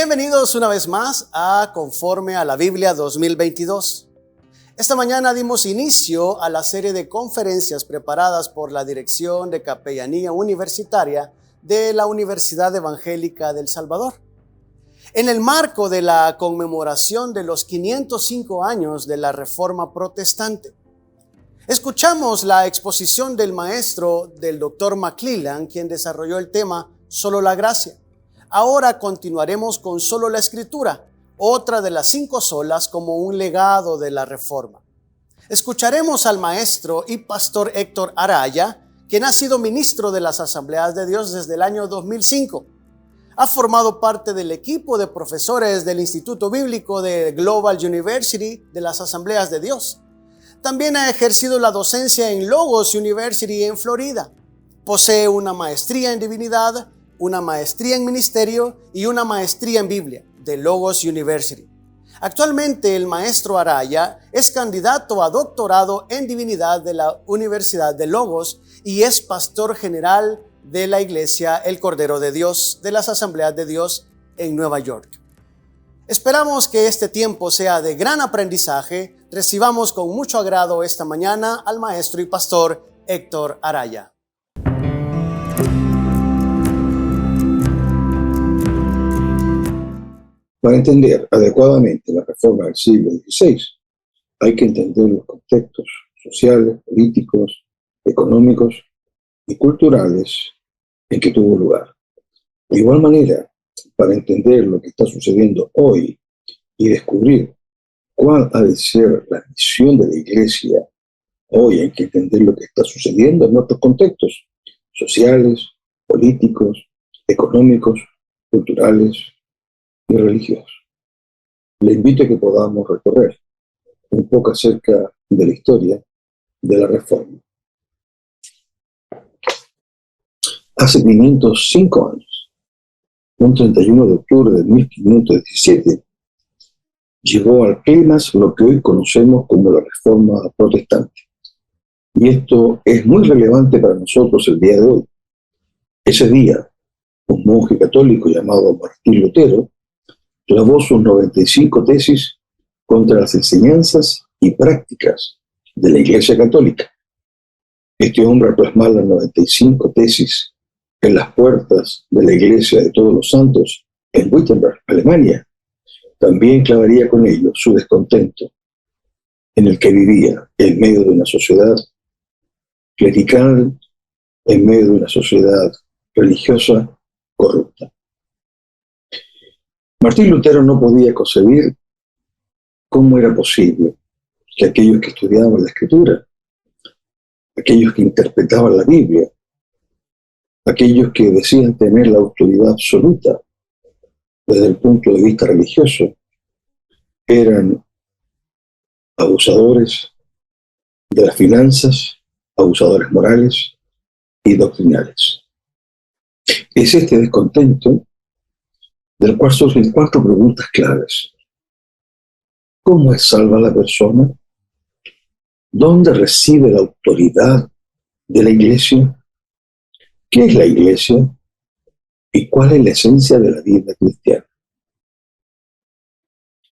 Bienvenidos una vez más a Conforme a la Biblia 2022. Esta mañana dimos inicio a la serie de conferencias preparadas por la Dirección de Capellanía Universitaria de la Universidad Evangélica del Salvador, en el marco de la conmemoración de los 505 años de la Reforma Protestante. Escuchamos la exposición del maestro del Dr. McClelland, quien desarrolló el tema Solo la Gracia. Ahora continuaremos con Solo la Escritura, otra de las 5 solas como un legado de la Reforma. Escucharemos al maestro y pastor Héctor Araya, quien ha sido ministro de las Asambleas de Dios desde el año 2005. Ha formado parte del equipo de profesores del Instituto Bíblico de Global University de las Asambleas de Dios. También ha ejercido la docencia en Logos University en Florida. Posee una maestría en divinidad, una maestría en ministerio y una maestría en Biblia de Logos University. Actualmente el maestro Araya es candidato a doctorado en divinidad de la Universidad de Logos y es pastor general de la Iglesia El Cordero de Dios de las Asambleas de Dios en Nueva York. Esperamos que este tiempo sea de gran aprendizaje. Recibamos con mucho agrado esta mañana al maestro y pastor Héctor Araya. Para entender adecuadamente la reforma del siglo XVI, hay que entender los contextos sociales, políticos, económicos y culturales en que tuvo lugar. De igual manera, para entender lo que está sucediendo hoy y descubrir cuál ha de ser la misión de la Iglesia hoy, hay que entender lo que está sucediendo en nuestros contextos sociales, políticos, económicos, culturales y religiosos. Le invito a que podamos recorrer un poco acerca de la historia de la Reforma. Hace 505 años, un 31 de octubre de 1517, llegó al clímax lo que hoy conocemos como la Reforma Protestante. Y esto es muy relevante para nosotros el día de hoy. Ese día, un monje católico llamado Martín Lutero clavó sus 95 tesis contra las enseñanzas y prácticas de la Iglesia Católica. Este hombre, al plasmar las 95 tesis en las puertas de la Iglesia de Todos los Santos en Wittenberg, Alemania, también clavaría con ello su descontento en el que vivía en medio de una sociedad clerical, en medio de una sociedad religiosa corrupta. Martín Lutero no podía concebir cómo era posible que aquellos que estudiaban la Escritura, aquellos que interpretaban la Biblia, aquellos que decían tener la autoridad absoluta desde el punto de vista religioso, eran abusadores de las finanzas, abusadores morales y doctrinales. Es este descontento del cual surgen 4 preguntas claves. ¿Cómo es salva la persona? ¿Dónde recibe la autoridad de la Iglesia? ¿Qué es la Iglesia? ¿Y cuál es la esencia de la vida cristiana?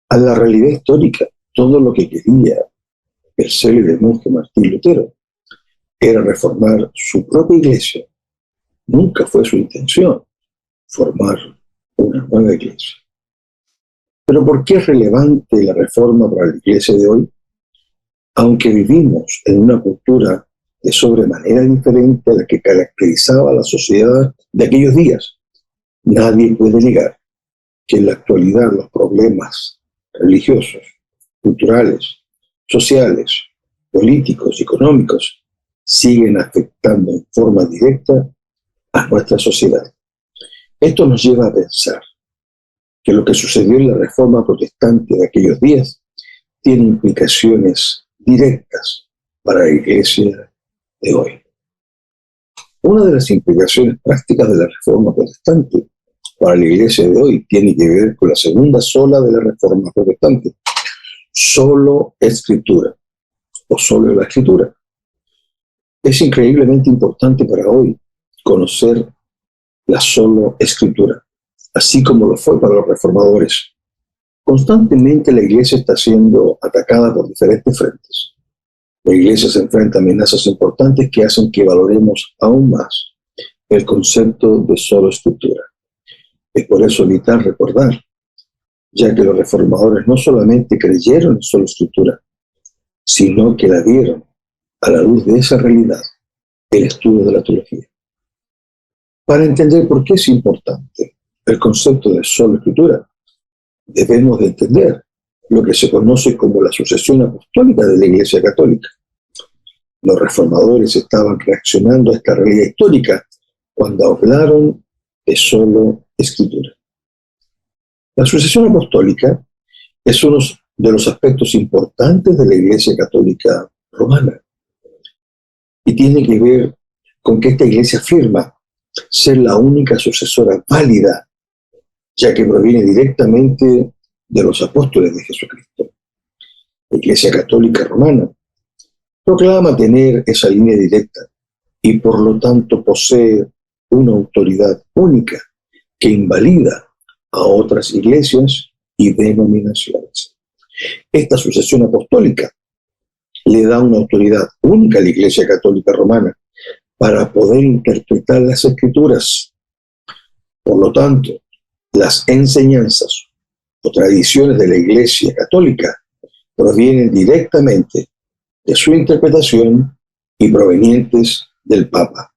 A la realidad histórica, todo lo que quería el célebre monje Martín Lutero era reformar su propia Iglesia. Nunca fue su intención formar una nueva iglesia. Pero ¿por qué es relevante la Reforma para la Iglesia de hoy? Aunque vivimos en una cultura de sobremanera diferente a la que caracterizaba a la sociedad de aquellos días, nadie puede negar que en la actualidad los problemas religiosos, culturales, sociales, políticos y económicos siguen afectando en forma directa a nuestra sociedad. Esto nos lleva a pensar que lo que sucedió en la Reforma Protestante de aquellos días tiene implicaciones directas para la Iglesia de hoy. Una de las implicaciones prácticas de la Reforma Protestante para la Iglesia de hoy tiene que ver con la segunda sola de la Reforma Protestante: solo Escritura, o solo la Escritura. Es increíblemente importante para hoy conocer la solo Escritura. así como lo fue para los reformadores. Constantemente la Iglesia está siendo atacada por diferentes frentes. La Iglesia se enfrenta a amenazas importantes que hacen que valoremos aún más el concepto de solo escritura. Es por eso vital recordar, ya que los reformadores no solamente creyeron en solo escritura, sino que la vieron a la luz de esa realidad, el estudio de la teología. Para entender por qué es importante el concepto de solo escritura, debemos de entender lo que se conoce como la sucesión apostólica de la Iglesia Católica. Los reformadores estaban reaccionando a esta realidad histórica cuando hablaron de solo escritura. La sucesión apostólica es uno de los aspectos importantes de la Iglesia Católica Romana y tiene que ver con que esta Iglesia afirma ser la única sucesora válida, ya que proviene directamente de los apóstoles de Jesucristo. La Iglesia Católica Romana proclama tener esa línea directa y por lo tanto posee una autoridad única que invalida a otras iglesias y denominaciones. Esta sucesión apostólica le da una autoridad única a la Iglesia Católica Romana para poder interpretar las Escrituras. Por lo tanto, las enseñanzas o tradiciones de la Iglesia Católica provienen directamente de su interpretación y provenientes del Papa.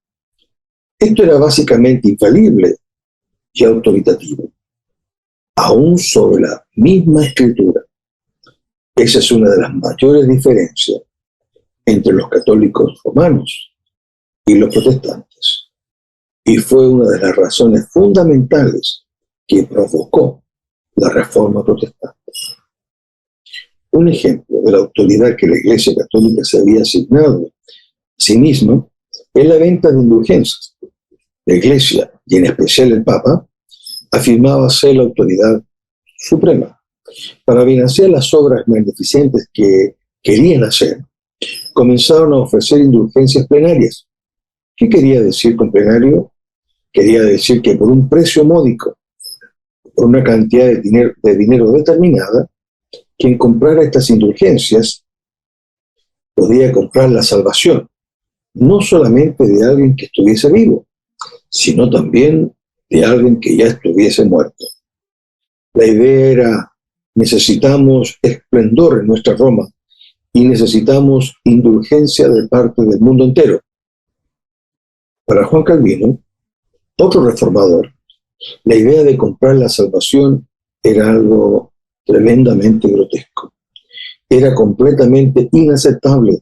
Esto era básicamente infalible y autoritativo, aún sobre la misma Escritura. Esa es una de las mayores diferencias entre los católicos romanos y los protestantes, y fue una de las razones fundamentales que provocó la Reforma Protestante. Un ejemplo de la autoridad que la Iglesia Católica se había asignado a sí misma es la venta de indulgencias. La Iglesia, y en especial el Papa, afirmaba ser la autoridad suprema. Para financiar las obras magnificentes que querían hacer, comenzaron a ofrecer indulgencias plenarias. ¿Qué quería decir con plenario? Quería decir que por un precio módico, por una cantidad de dinero determinada, quien comprara estas indulgencias podía comprar la salvación, no solamente de alguien que estuviese vivo, sino también de alguien que ya estuviese muerto. La idea era: necesitamos esplendor en nuestra Roma y necesitamos indulgencia de parte del mundo entero. Para Juan Calvino, otro reformador, la idea de comprar la salvación era algo tremendamente grotesco. Era completamente inaceptable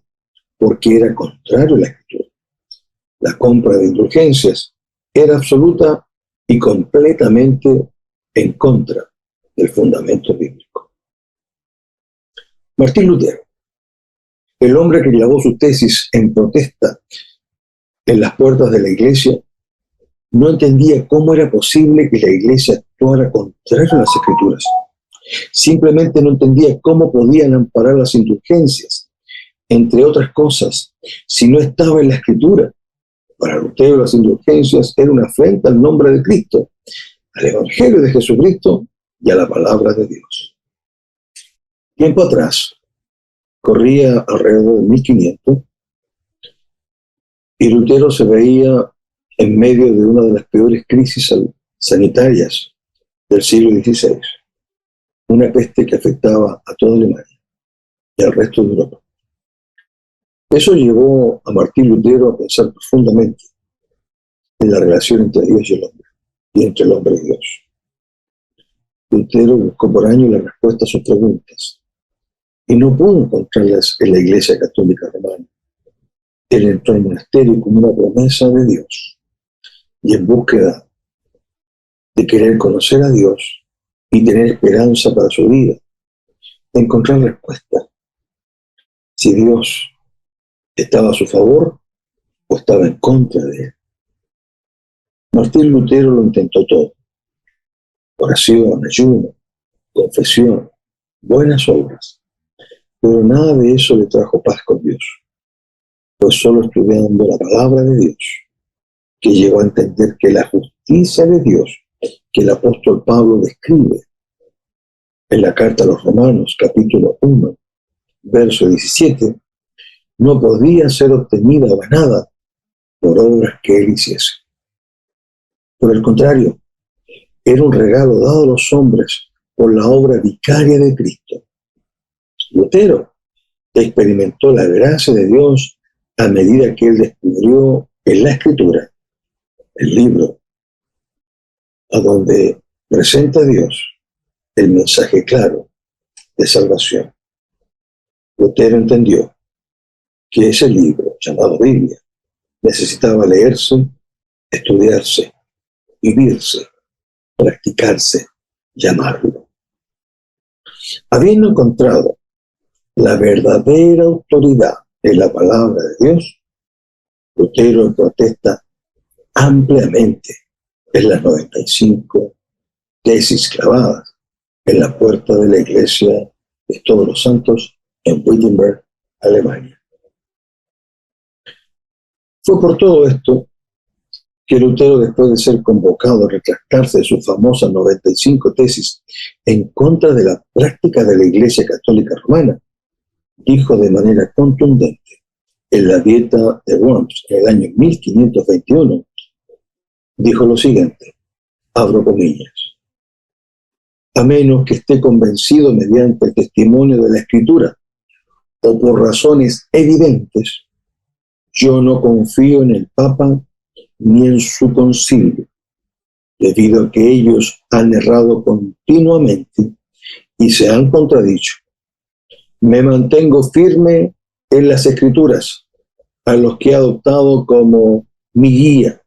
porque era contrario a la Escritura. La compra de indulgencias era absoluta y completamente en contra del fundamento bíblico. Martín Lutero, el hombre que clavó su tesis en protesta en las puertas de la Iglesia, no entendía cómo era posible que la Iglesia actuara contrario a las Escrituras. Simplemente no entendía cómo podían amparar las indulgencias, entre otras cosas, si no estaba en la Escritura. Para Lutero, las indulgencias eran una afrenta al nombre de Cristo, al Evangelio de Jesucristo y a la palabra de Dios. Tiempo atrás, corría alrededor de 1500, y Lutero se veía en medio de una de las peores crisis sanitarias del siglo XVI, una peste que afectaba a toda Alemania y al resto de Europa. Eso llevó a Martín Lutero a pensar profundamente en la relación entre Dios y el hombre, y entre el hombre y Dios. Lutero buscó por años la respuesta a sus preguntas, y no pudo encontrarlas en la Iglesia Católica Romana. Él entró al monasterio con una promesa de Dios, y en búsqueda de querer conocer a Dios y tener esperanza para su vida, de encontrar respuesta. Si Dios estaba a su favor o estaba en contra de él. Martín Lutero lo intentó todo: oración, ayuno, confesión, buenas obras, pero nada de eso le trajo paz con Dios, pues solo estudiando la palabra de Dios, que llegó a entender que la justicia de Dios que el apóstol Pablo describe en la carta a los Romanos, capítulo 1, verso 17, no podía ser obtenida o ganada por obras que él hiciese. Por el contrario, era un regalo dado a los hombres por la obra vicaria de Cristo. Lutero experimentó la gracia de Dios a medida que él descubrió en la Escritura, el libro, a donde presenta a Dios el mensaje claro de salvación. Lutero entendió que ese libro, llamado Biblia, necesitaba leerse, estudiarse, vivirse, practicarse, llamarlo. Habiendo encontrado la verdadera autoridad en la palabra de Dios, Lutero protesta ampliamente en las 95 tesis clavadas en la puerta de la iglesia de Todos los Santos en Wittenberg, Alemania. Fue por todo esto que Lutero, después de ser convocado a retractarse de sus famosas 95 tesis en contra de la práctica de la Iglesia Católica Romana, dijo de manera contundente en la Dieta de Worms en el año 1521, dijo lo siguiente, abro comillas: a menos que esté convencido mediante el testimonio de la Escritura o por razones evidentes, yo no confío en el Papa ni en su concilio, debido a que ellos han errado continuamente y se han contradicho. Me mantengo firme en las Escrituras, a los que he adoptado como mi guía.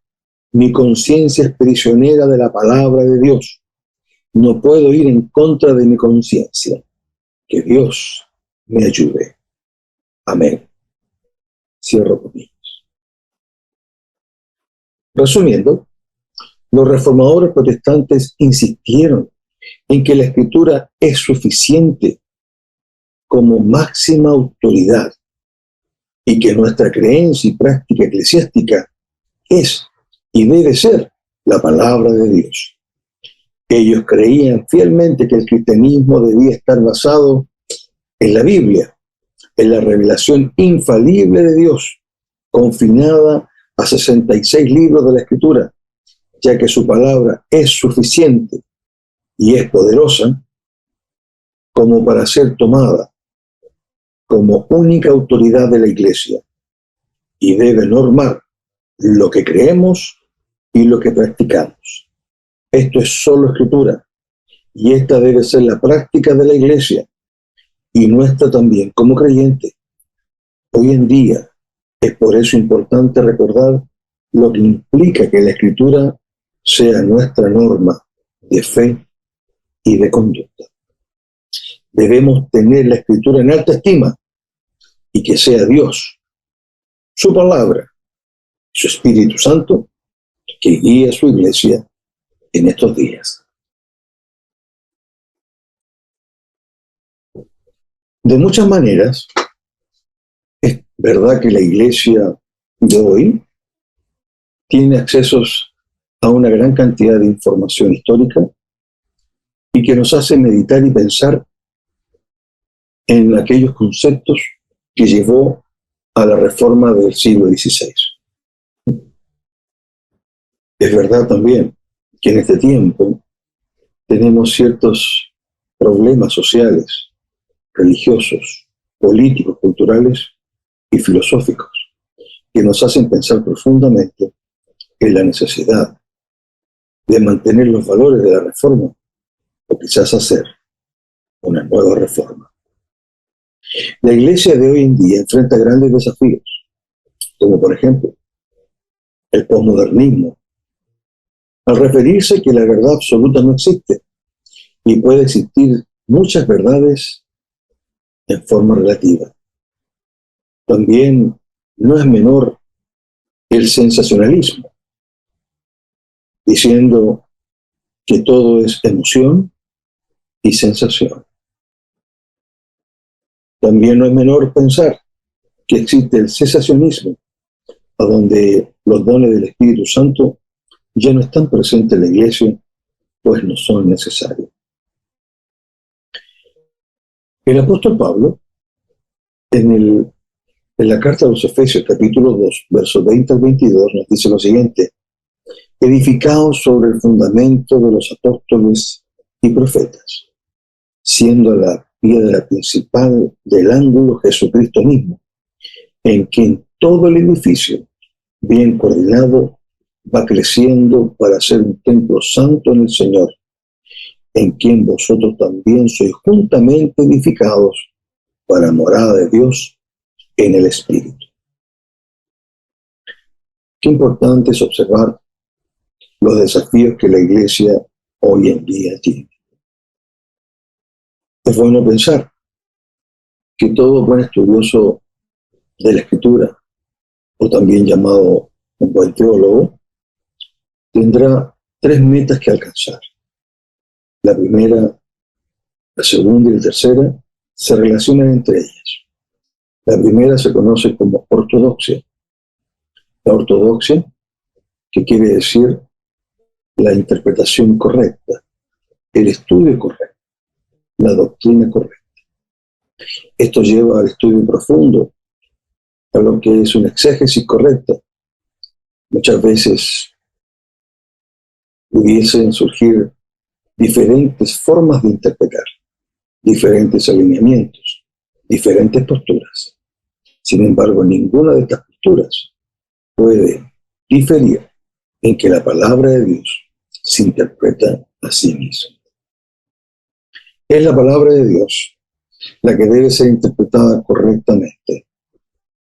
Mi conciencia es prisionera de la palabra de Dios. No puedo ir en contra de mi conciencia. Que Dios me ayude. Amén. Cierro comillas. Resumiendo, los reformadores protestantes insistieron en que la Escritura es suficiente como máxima autoridad y que nuestra creencia y práctica eclesiástica es y debe ser la palabra de Dios. Ellos creían fielmente que el cristianismo debía estar basado en la Biblia, en la revelación infalible de Dios, confinada a 66 libros de la Escritura, ya que su palabra es suficiente y es poderosa como para ser tomada como única autoridad de la Iglesia y debe normar lo que creemos y lo que practicamos. Esto es solo Escritura y esta debe ser la práctica de la Iglesia y nuestra también como creyente. Hoy en día es por eso importante recordar lo que implica que la Escritura sea nuestra norma de fe y de conducta. Debemos tener la Escritura en alta estima y que sea Dios, su palabra, su Espíritu Santo, que guíe a su iglesia en estos días. De muchas maneras, es verdad que la iglesia de hoy tiene accesos a una gran cantidad de información histórica y que nos hace meditar y pensar en aquellos conceptos que llevó a la reforma del siglo XVI. Es verdad también que en este tiempo tenemos ciertos problemas sociales, religiosos, políticos, culturales y filosóficos que nos hacen pensar profundamente en la necesidad de mantener los valores de la reforma o quizás hacer una nueva reforma. La iglesia de hoy en día enfrenta grandes desafíos, como por ejemplo el posmodernismo, al referirse que la verdad absoluta no existe y puede existir muchas verdades en forma relativa. También no es menor el sensacionalismo, diciendo que todo es emoción y sensación. También no es menor pensar que existe el cesacionismo, a donde los dones del Espíritu Santo ya no están presentes en la iglesia pues no son necesarios. El apóstol Pablo, en la carta a los Efesios, capítulo 2, versos 20 al 22, nos dice lo siguiente: edificados sobre el fundamento de los apóstoles y profetas, siendo la piedra principal del ángulo Jesucristo mismo, en quien todo el edificio, bien coordinado, va creciendo para ser un templo santo en el Señor, en quien vosotros también sois juntamente edificados para morada de Dios en el Espíritu. Qué importante es observar los desafíos que la Iglesia hoy en día tiene. Es bueno pensar que todo buen estudioso de la Escritura, o también llamado un buen teólogo, tendrá 3 metas que alcanzar. La primera, la segunda y la tercera se relacionan entre ellas. La primera se conoce como ortodoxia. La ortodoxia, que quiere decir la interpretación correcta, el estudio correcto, la doctrina correcta. Esto lleva al estudio profundo, a lo que es una exégesis correcta. Muchas veces pudiesen surgir diferentes formas de interpretar, diferentes alineamientos, diferentes posturas. Sin embargo, ninguna de estas posturas puede diferir en que la palabra de Dios se interpreta a sí misma. Es la palabra de Dios la que debe ser interpretada correctamente,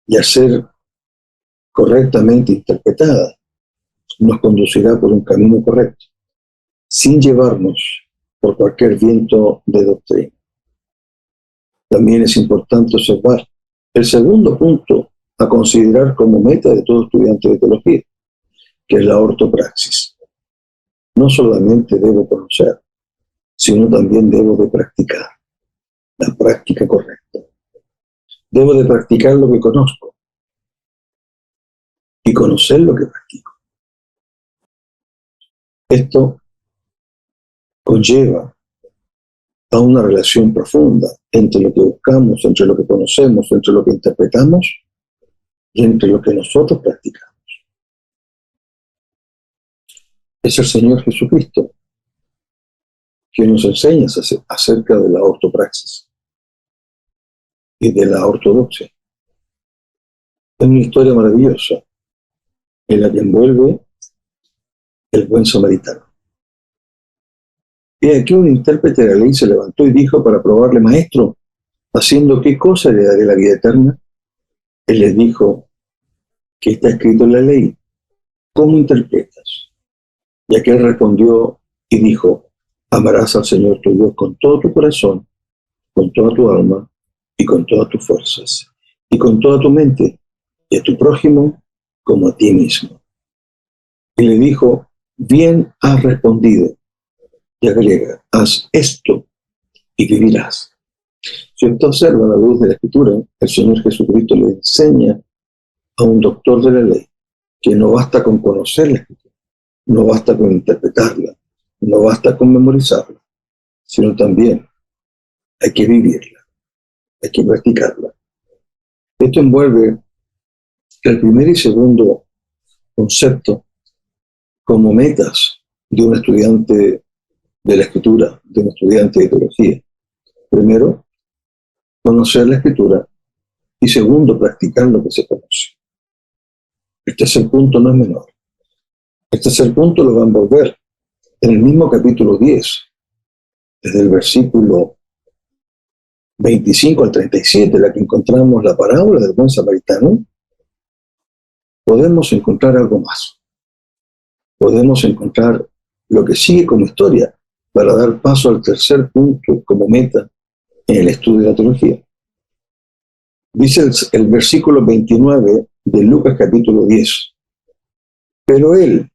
y al ser correctamente interpretada nos conducirá por un camino correcto, sin llevarnos por cualquier viento de doctrina. También es importante observar el segundo punto a considerar como meta de todo estudiante de teología, que es la ortopraxis. No solamente debo conocer, sino también debo de practicar la práctica correcta. Debo de practicar lo que conozco y conocer lo que practico. Esto conlleva a una relación profunda entre lo que buscamos, entre lo que conocemos, entre lo que interpretamos y entre lo que nosotros practicamos. Es el Señor Jesucristo que nos enseña acerca de la ortopraxis y de la ortodoxia. Es una historia maravillosa en la que envuelve el buen samaritano. Y aquí un intérprete de la ley se levantó y dijo para probarle: maestro, ¿haciendo qué cosa le daré la vida eterna? Él les dijo: ¿qué está escrito en la ley? ¿Cómo interpretas? Y aquel respondió y dijo: amarás al Señor tu Dios con todo tu corazón, con toda tu alma y con todas tus fuerzas, y con toda tu mente, y a tu prójimo como a ti mismo. Y le dijo: bien has respondido. Y agrega: haz esto y vivirás. Si usted observa la luz de la Escritura, el Señor Jesucristo le enseña a un doctor de la ley que no basta con conocer la Escritura, no basta con interpretarla, no basta con memorizarla, sino también hay que vivirla, hay que practicarla. Esto envuelve el primer y segundo concepto como metas de un estudiante de la Escritura, de un estudiante de teología. Primero, conocer la Escritura, y segundo, practicar lo que se conoce. Este tercer punto no es menor. Este tercer punto lo va a envolver en el mismo capítulo 10, desde el versículo 25 al 37, en la que encontramos la parábola del buen samaritano. Podemos encontrar algo más. Podemos encontrar lo que sigue como historia para dar paso al tercer punto como meta en el estudio de la teología. Dice el versículo 29 de Lucas capítulo 10. Pero él,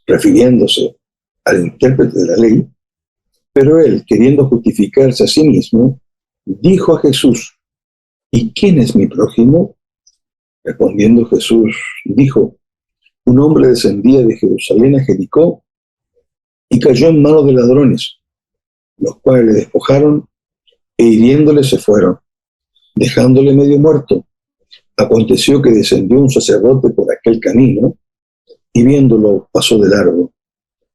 refiriéndose al intérprete de la ley, pero él, queriendo justificarse a sí mismo, dijo a Jesús: ¿y quién es mi prójimo? Respondiendo Jesús, dijo: un hombre descendía de Jerusalén a Jericó y cayó en manos de ladrones, los cuales le despojaron e hiriéndole se fueron, dejándole medio muerto. Aconteció que descendió un sacerdote por aquel camino y viéndolo pasó de largo.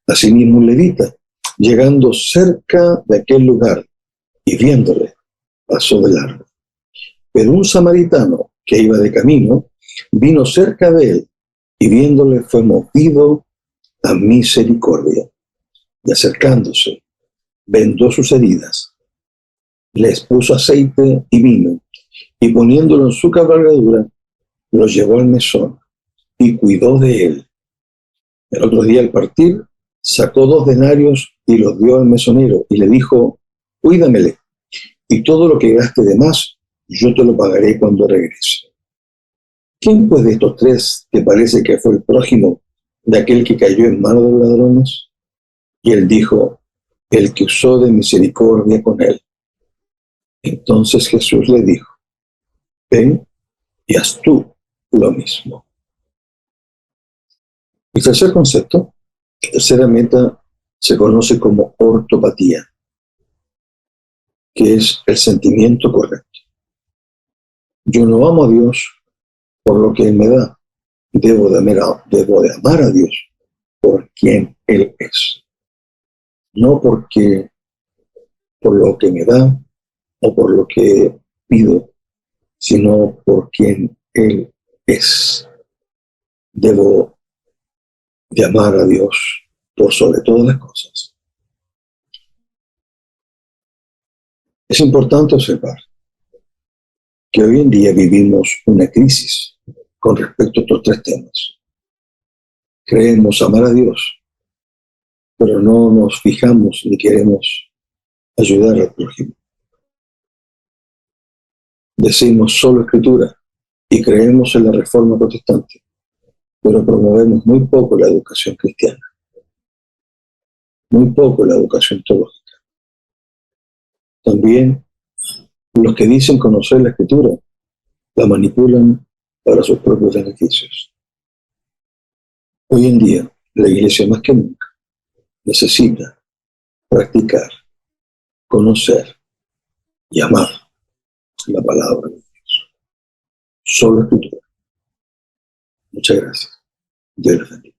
Asimismo un levita, llegando cerca de aquel lugar y viéndole, pasó de largo. Pero un samaritano que iba de camino vino cerca de él y viéndole fue movido a misericordia. Y acercándose, vendó sus heridas, les puso aceite y vino, y poniéndolo en su cabalgadura, lo llevó al mesón y cuidó de él. El otro día al partir, sacó 2 denarios y los dio al mesonero y le dijo, cuídamele, y todo lo que gaste de más, yo te lo pagaré cuando regrese. ¿Quién pues de estos 3 te parece que fue el prójimo de aquel que cayó en manos de los ladrones? Y él dijo, el que usó de misericordia con él. Entonces Jesús le dijo, ven y haz tú lo mismo. El tercer concepto, la tercera meta, se conoce como ortopatía, que es el sentimiento correcto. Yo no amo a Dios por lo que Él me da. Debo de amar a Dios por quien Él es. No por lo que me da o por lo que pido, sino por quien Él es. Debo de amar a Dios por sobre todas las cosas. Es importante observar que hoy en día vivimos una crisis con respecto a estos 3 temas. Creemos amar a Dios, pero no nos fijamos ni queremos ayudar al prójimo. Decimos solo Escritura y creemos en la Reforma Protestante, pero promovemos muy poco la educación cristiana, muy poco la educación teológica. También los que dicen conocer la Escritura la manipulan para sus propios beneficios. Hoy en día, la Iglesia más que nunca necesita practicar, conocer y amar la palabra de Dios. Solo Escritura. Muchas gracias. Dios les bendiga.